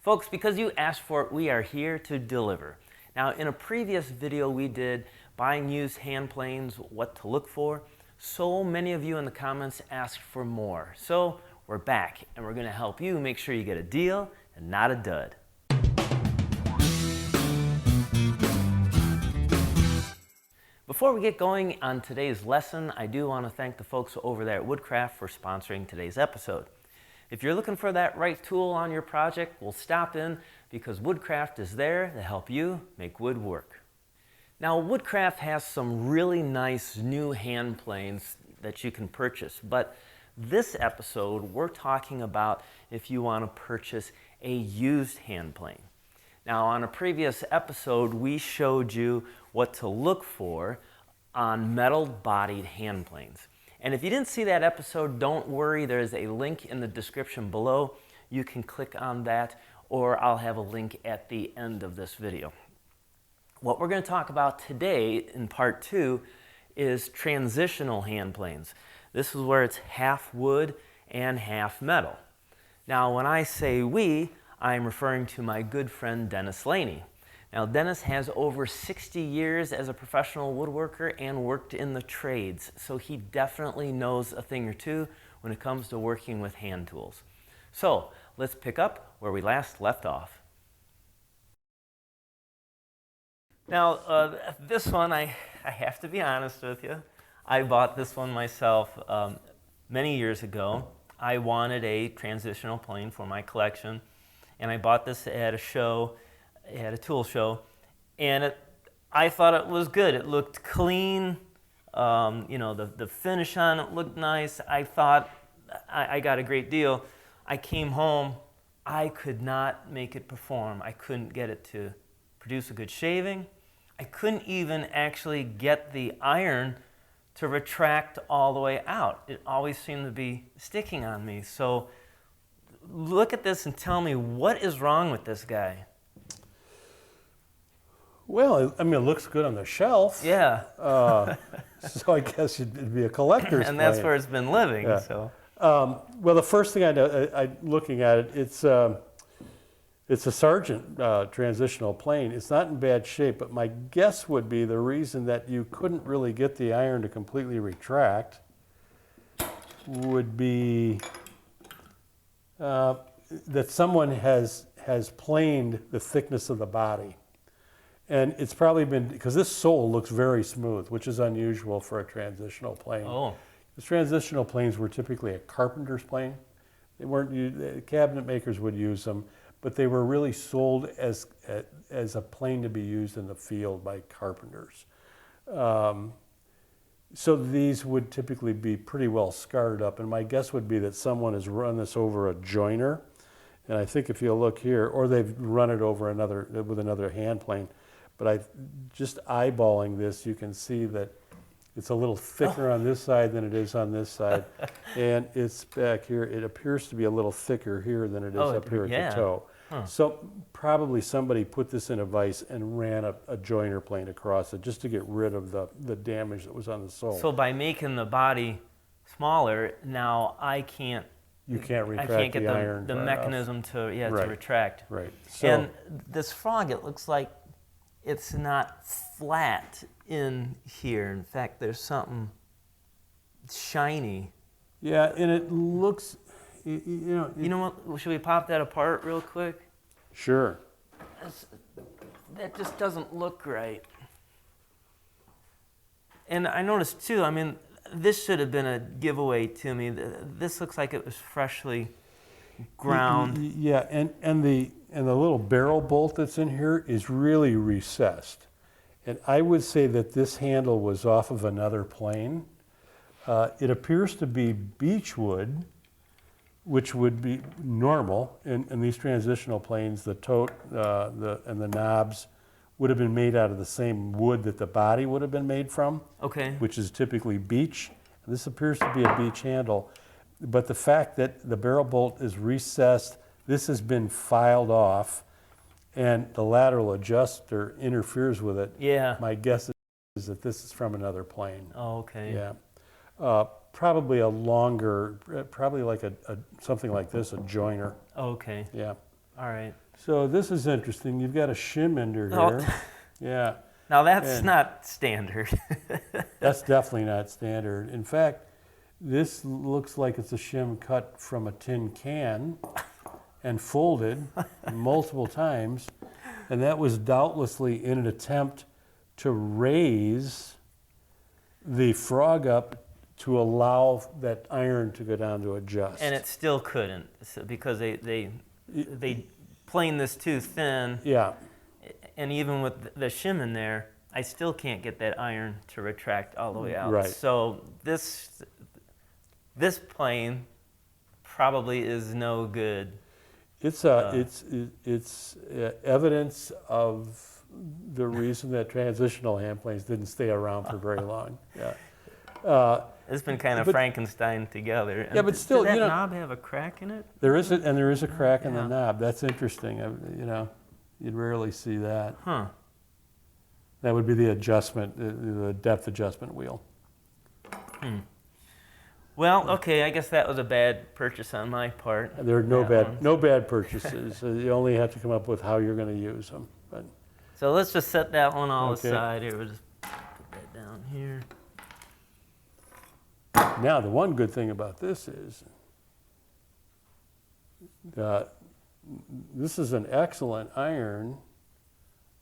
Folks, because you asked for it, we are here to deliver. Now, in a previous video we did buying used hand planes, what to look for, so many of you in the comments asked for more. So we're back and we're going to help you make sure you get a deal and not a dud. Before we get going on today's lesson, I do want to thank the folks over there at Woodcraft for sponsoring today's episode. If you're looking for that right tool on your project, we'll stop in because Woodcraft is there to help you make wood work. Now, Woodcraft has some really nice new hand planes that you can purchase, but this episode we're talking about if you want to purchase a used hand plane. Now, on a previous episode, we showed you what to look for on metal-bodied hand planes. And if you didn't see that episode, don't worry, there's a link in the description below. You can click on that, or I'll have a link at the end of this video. What we're going to talk about today in part 2 is transitional hand planes. This is where it's half wood and half metal. Now, when I say we, I'm referring to my good friend Dennis Laney. Now, Dennis has over 60 years as a professional woodworker and worked in the trades, so he definitely knows a thing or two when it comes to working with hand tools. So, let's pick up where we last left off. Now, this one, I have to be honest with you, I bought this one myself many years ago. I wanted a transitional plane for my collection, and I bought this at a show. It had a tool show, and I thought it was good. It looked clean. You know, the finish on it looked nice. I thought I got a great deal. I came home. I could not make it perform. I couldn't get it to produce a good shaving. I couldn't even actually get the iron to retract all the way out. It always seemed to be sticking on me. So look at this and tell me, what is wrong with this guy? Well, I mean, it looks good on the shelf. Yeah. So I guess it'd be a collector's and that's plane. where it's been living. Yeah. So. Well, the first thing I know, looking at it, it's a Sargent transitional plane. It's not in bad shape, but my guess would be the reason that you couldn't really get the iron to completely retract would be that someone has planed the thickness of the body. And it's probably been, because this sole looks very smooth, which is unusual for a transitional plane. Oh. The transitional planes were typically a carpenter's plane. They weren't, cabinet makers would use them, but they were really sold as a plane to be used in the field by carpenters. So these would typically be pretty well scarred up, and my guess would be that someone has run this over a joiner, and I think if you look here, or they've run it over with another hand plane, but just eyeballing this, you can see that it's a little thicker on this side than it is on this side, and it's back here. It appears to be a little thicker here than it is up here at the toe. Huh. So probably somebody put this in a vise and ran a joiner plane across it just to get rid of the damage that was on the sole. So by making the body smaller, now I can't. You can't retract I can't get the iron. The mechanism to to retract. Right. So, and this frog, it looks like it's not flat in here. In fact, there's something shiny. Yeah, and it looks, you know what? Should we pop that apart real quick? Sure. That just doesn't look right. And I noticed too, I mean, this should have been a giveaway to me. This looks like it was freshly ground. Yeah, and the little barrel bolt that's in here is really recessed. And I would say that this handle was off of another plane. It appears to be beechwood, which would be normal in these transitional planes. The tote and the knobs would have been made out of the same wood that the body would have been made from, which is typically beech. And this appears to be a beech handle. But the fact that the barrel bolt is recessed, this has been filed off, and the lateral adjuster interferes with it. Yeah. My guess is that this is from another plane. Oh, okay. Yeah. Probably a longer, probably like something like this, a joiner. Okay. Yeah. All right. So this is interesting. You've got a shim ender Oh. here. Yeah. Now that's And- not standard. That's definitely not standard. In fact, this looks like it's a shim cut from a tin can and folded multiple times. And that was doubtlessly in an attempt to raise the frog up to allow that iron to go down to adjust. And it still couldn't, because they planed this too thin. Yeah. And even with the shim in there, I still can't get that iron to retract all the way out. Right. So this plane probably is no good. It's evidence of the reason that transitional hand planes didn't stay around for very long. Yeah. It's been kind of But- Frankenstein together. Yeah, but still, did that you know- knob have a crack in it? There is a crack in the Yeah. knob. That's interesting. You'd rarely see that. Huh. That would be the adjustment, the depth adjustment wheel. Well, okay, I guess that was a bad purchase on my part. There are no That one. bad purchases. You only have to come up with how you're going to use them. But So let's just set that one all Okay. aside here. We'll just put that down here. now, the one good thing about this is this is an excellent iron,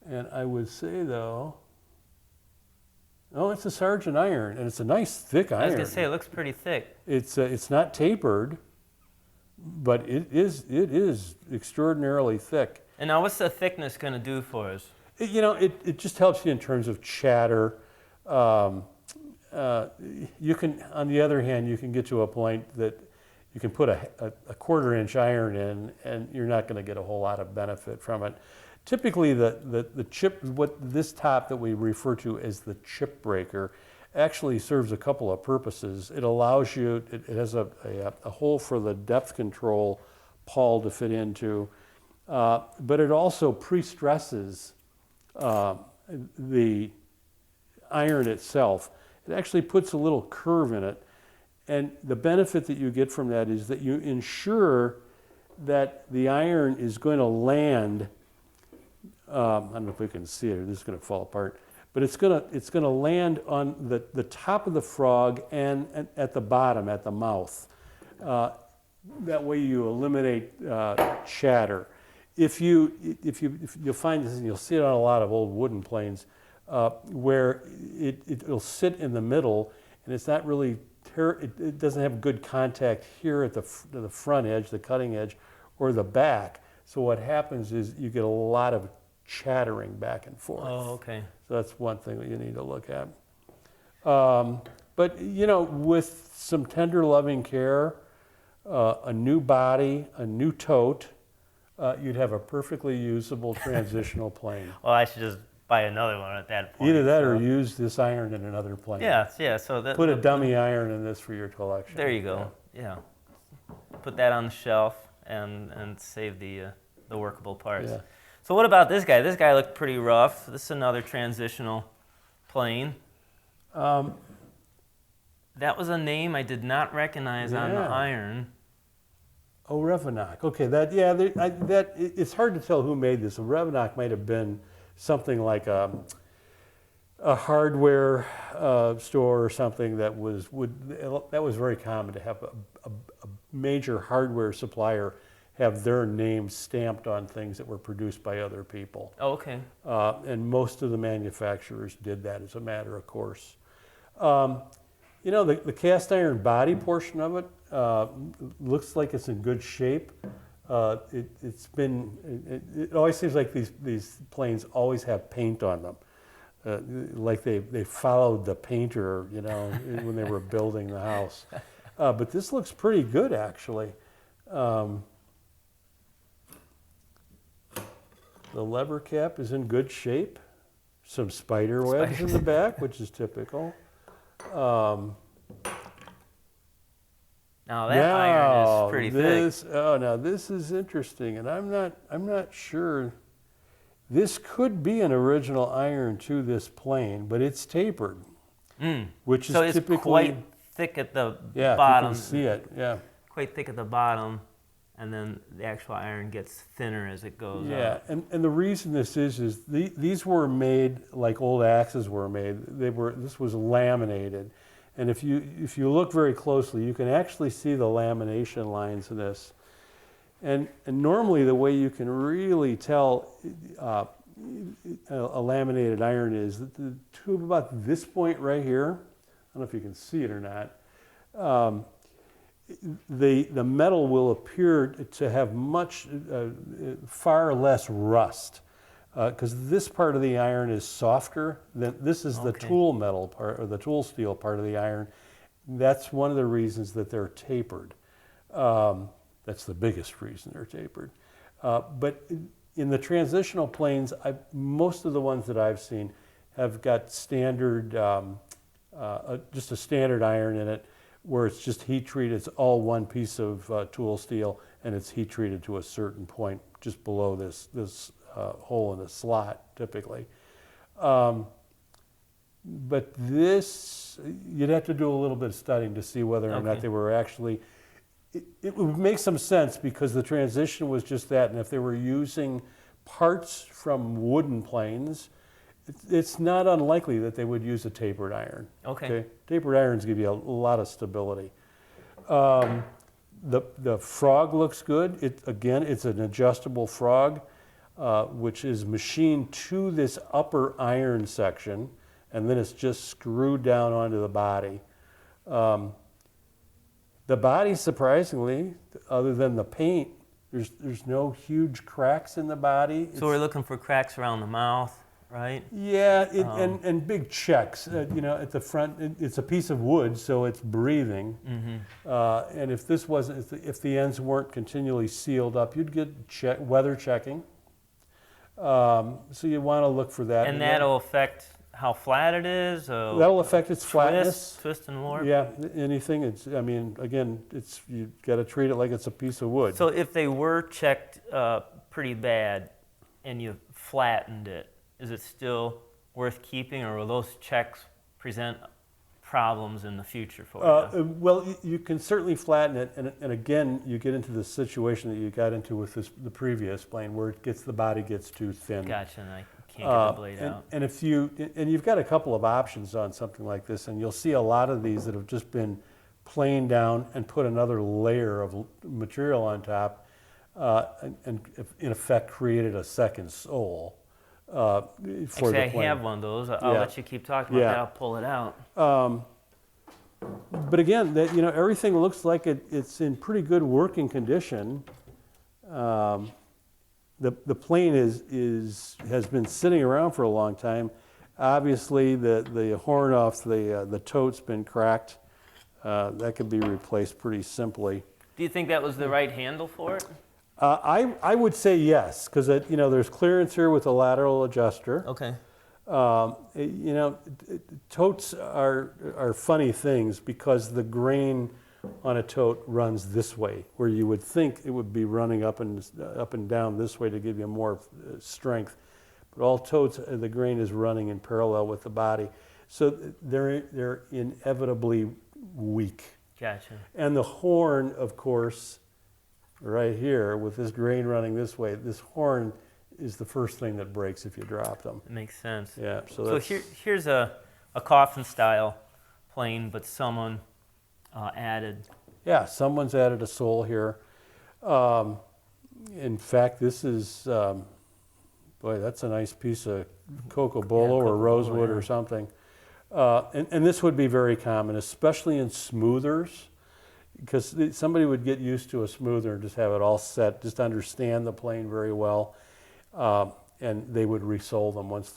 and I would say though, it's a Sargent iron, and it's a nice thick iron. I was gonna say it looks pretty thick. It's not tapered, but it is extraordinarily thick. And now, what's the thickness gonna do for us? It just helps you in terms of chatter. You can, on the other hand, you can get to a point that you can put a quarter-inch iron in, and you're not going to get a whole lot of benefit from it. Typically, the chip, this top that we refer to as the chip breaker, actually serves a couple of purposes. It allows you, it has a hole for the depth control pawl to fit into, but it also pre-stresses the iron itself. It actually puts a little curve in it. And the benefit that you get from that is that you ensure that the iron is going to land, I don't know if we can see it, or this is going to fall apart, but it's going to land on the top of the frog and at the bottom, at the mouth. That way you eliminate chatter. You'll find this, and you'll see it on a lot of old wooden planes, where it'll sit in the middle, and it's not really, it doesn't have good contact here at the front edge, the cutting edge, or the back. So what happens is you get a lot of chattering back and forth. Oh, okay. So that's one thing that you need to look at. But with some tender, loving care, a new body, a new tote, you'd have a perfectly usable transitional plane. Well, I should just buy another one at that point. Either that so. or use this iron in another plane. Yeah. So that Put a dummy iron in this for your collection. There you go. Yeah. Put that on the shelf and save the workable parts. Yeah. So what about this guy? This guy looked pretty rough. This is another transitional plane. That was a name I did not recognize on the Yeah. iron. Oh, Revenok. Okay, it's hard to tell who made this. Revenok might have been something like a hardware store or something that was very common to have a major hardware supplier have their name stamped on things that were produced by other people. Oh, okay. And most of the manufacturers did that as a matter of course. The cast iron body portion of it looks like it's in good shape. It always seems like these planes always have paint on them. Like they followed the painter, when they were building the house. But this looks pretty good, actually. The lever cap is in good shape. Some spider webs in the back, which is typical. Now that iron is pretty thick. Now this is interesting, and I'm not sure. This could be an original iron to this plane, but it's tapered, which is So it's typically quite thick at the yeah. bottom. If you can see it, yeah. Quite thick at the bottom. and then the actual iron gets thinner as it goes Yeah, up. and the reason this is these were made like old axes were made. This was laminated, and if you look very closely, you can actually see the lamination lines in this. And normally the way you can really tell a laminated iron is that the tube about this point right here. I don't know if you can see it or not. The metal will appear to have far less rust because this part of the iron is softer than this is the tool metal part or the tool steel part of the iron. That's one of the reasons that they're tapered. That's the biggest reason they're tapered. But in the transitional planes, most of the ones that I've seen have got standard, just a standard iron in it, where it's just heat treated. It's all one piece of tool steel, and it's heat treated to a certain point just below this hole in the slot, typically. But this, you'd have to do a little bit of studying to see whether or not they were actually. It would make some sense because the transition was just that, and if they were using parts from wooden planes, it's not unlikely that they would use a tapered iron. Okay. Tapered irons give you a lot of stability. The frog looks good. It's an adjustable frog, which is machined to this upper iron section, and then it's just screwed down onto the body. The body, surprisingly, other than the paint, there's no huge cracks in the body. So we're looking for cracks around the mouth, right? Yeah, and big checks. At the front, it's a piece of wood, so it's breathing. Mm-hmm. And if this wasn't, if the ends weren't continually sealed up, you'd get weather checking. So you want to look for that. And that'll affect how flat it is? That'll affect its flatness. Twist and warp? Yeah, anything. You got to treat it like it's a piece of wood. So if they were checked pretty bad and you flattened it, is it still worth keeping, or will those checks present problems in the future for you? Well, you can certainly flatten it, and again, you get into the situation that you got into with the previous plane, where the body gets too thin. Gotcha, and I can't get the blade out. And you've got a couple of options on something like this, and you'll see a lot of these that have just been planed down and put another layer of material on top, and in effect created a second sole. For Actually, I have one of those. I'll let you keep talking about that. I'll pull it out. But again, everything looks like it's in pretty good working condition. The plane has been sitting around for a long time. Obviously, the horn off the tote's been cracked. That could be replaced pretty simply. Do you think that was the right handle for it? I would say yes, because there's clearance here with a lateral adjuster. Okay. Totes are funny things because the grain on a tote runs this way, where you would think it would be running up and down this way to give you more strength. But all totes, the grain is running in parallel with the body, so they're inevitably weak. Gotcha. And the horn, of course, right here with this grain running this way, this horn is the first thing that breaks if you drop them. It makes sense. Yeah. So here's a coffin style plane, but someone added. Yeah, someone's added a sole here. In fact, this is, that's a nice piece of cocobolo or rosewood or something. And this would be very common, especially in smoothers, because somebody would get used to a smoother and just have it all set, just understand the plane very well, and they would resole them once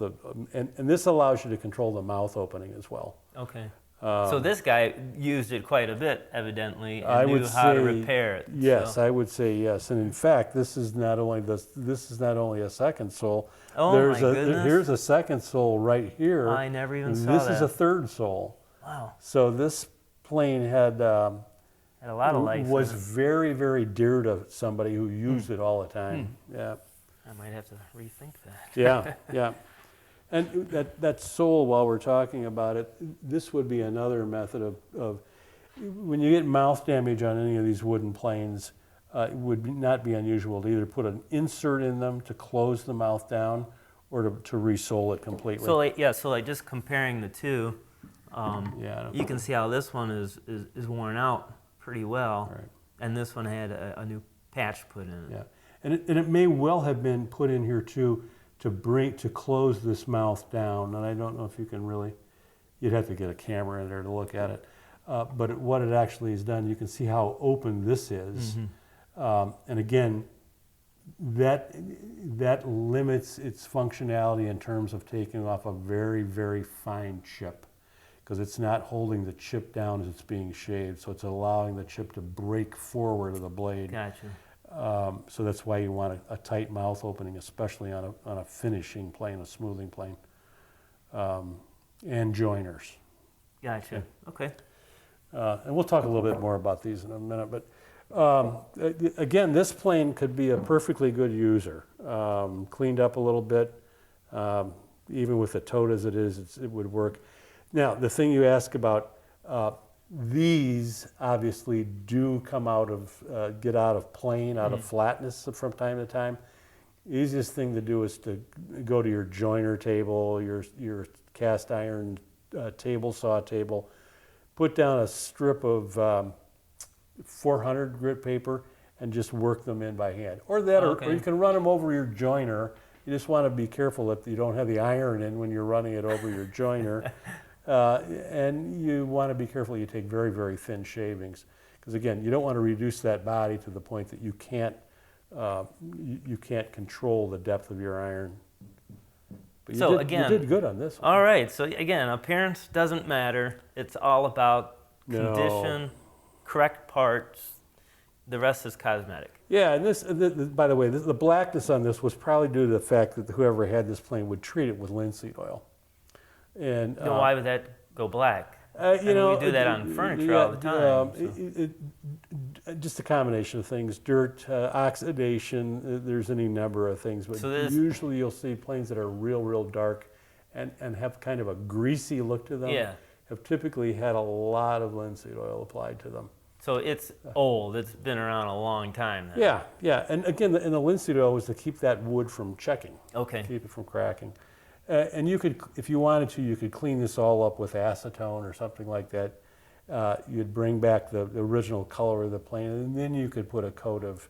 and this allows you to control the mouth opening as well. Okay. So this guy used it quite a bit, evidently, and knew how to repair it. Yes, I would say yes. And in fact, this is not only a second sole. Oh my goodness! Here's a second sole right here. I never even saw that. This is a third sole. Wow. So this plane had a lot of life. Was very, very dear to somebody who used it all the time. Yeah. I might have to rethink that. Yeah. And that sole, while we're talking about it, this would be another method of when you get mouth damage on any of these wooden planes, it would not be unusual to either put an insert in them to close the mouth down or to resole it completely. So like, yeah, so like just comparing the two, Yeah. you can see how this one is worn out pretty well, Right. and this one had a new patch put in it. Yeah, and it may well have been put in here too to close this mouth down, and I don't know if you can really, you'd have to get a camera in there to look at it, but what it actually has done, you can see how open this is, and again, that limits its functionality in terms of taking off a very, very fine chip, because it's not holding the chip down as it's being shaved, so it's allowing the chip to break forward of the blade. Gotcha. So that's why you want a tight mouth opening, especially on a finishing plane, a smoothing plane, and joiners. Gotcha. Okay. And we'll talk a little bit more about these in a minute, but again, this plane could be a perfectly good user. Cleaned up a little bit, even with the tote as it is, it would work. Now, the thing you ask about, these obviously do come out of, get out of plane, out of flatness from time to time. Easiest thing to do is to go to your joiner table, your cast iron table saw table, put down a strip of 400 grit paper and just work them in by hand. Or that, or you can run them over your joiner. You just want to be careful that you don't have the iron in when you're running it over your joiner. And you want to be careful you take very, very thin shavings. Because again, you don't want to reduce that body to the point that you can't control the depth of your iron. But So you did good on this one. All right. So again, appearance doesn't matter. It's all about condition, correct parts. The rest is cosmetic. Yeah, and this, by the way, the blackness on this was probably due to the fact that whoever had this plane would treat it with linseed oil. And Then why would that go black? we do that on furniture all the time. Just a combination of things: dirt, oxidation. There's any number of things, but usually you'll see planes that are real dark, and have kind of a greasy look to them. Yeah. Have typically had a lot of linseed oil applied to them. So it's old. It's been around a long time then. Yeah. And again, the linseed oil was to keep that wood from checking. Okay. Keep it from cracking. And you could, if you wanted to, you could clean this all up with acetone or something like that. You'd bring back the original color of the plane, and then you could put a coat of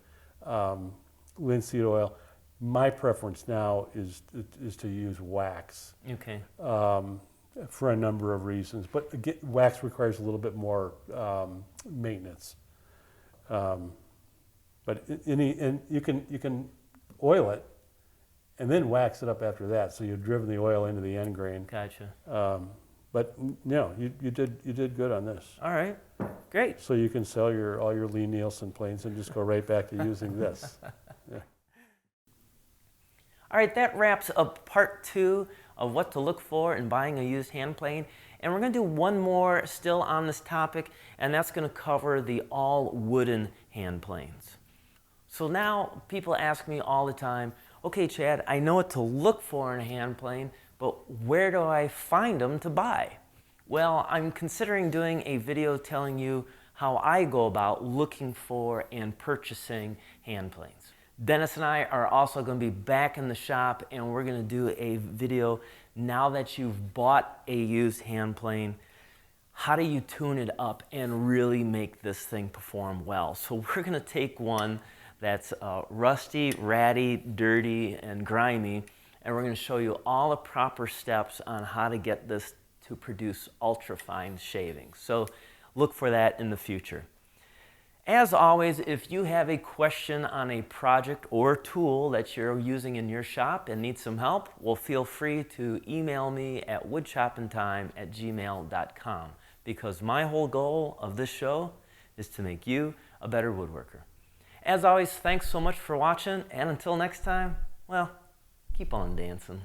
linseed oil. My preference now is to use wax. Okay. For a number of reasons, but again, wax requires a little bit more maintenance. But and you can oil it and then wax it up after that. So you've driven the oil into the end grain. Gotcha. But no, you did good on this. All right. Great. So you can sell all your Lee Nielsen planes and just go right back to using this. Yeah. All right, that wraps up part 2 of what to look for in buying a used hand plane. And we're going to do one more still on this topic, and that's going to cover the all wooden hand planes. So now people ask me all the time, okay, Chad, I know what to look for in a hand plane, but where do I find them to buy? Well, I'm considering doing a video telling you how I go about looking for and purchasing hand planes. Dennis and I are also going to be back in the shop, and we're going to do a video now that you've bought a used hand plane. How do you tune it up and really make this thing perform well? So we're going to take one that's rusty, ratty, dirty, and grimy, and we're going to show you all the proper steps on how to get this to produce ultra-fine shavings. So look for that in the future. As always, if you have a question on a project or tool that you're using in your shop and need some help, well, feel free to email me at woodchoppingtime@gmail.com, because my whole goal of this show is to make you a better woodworker. As always, thanks so much for watching, and until next time, well, keep on dancing.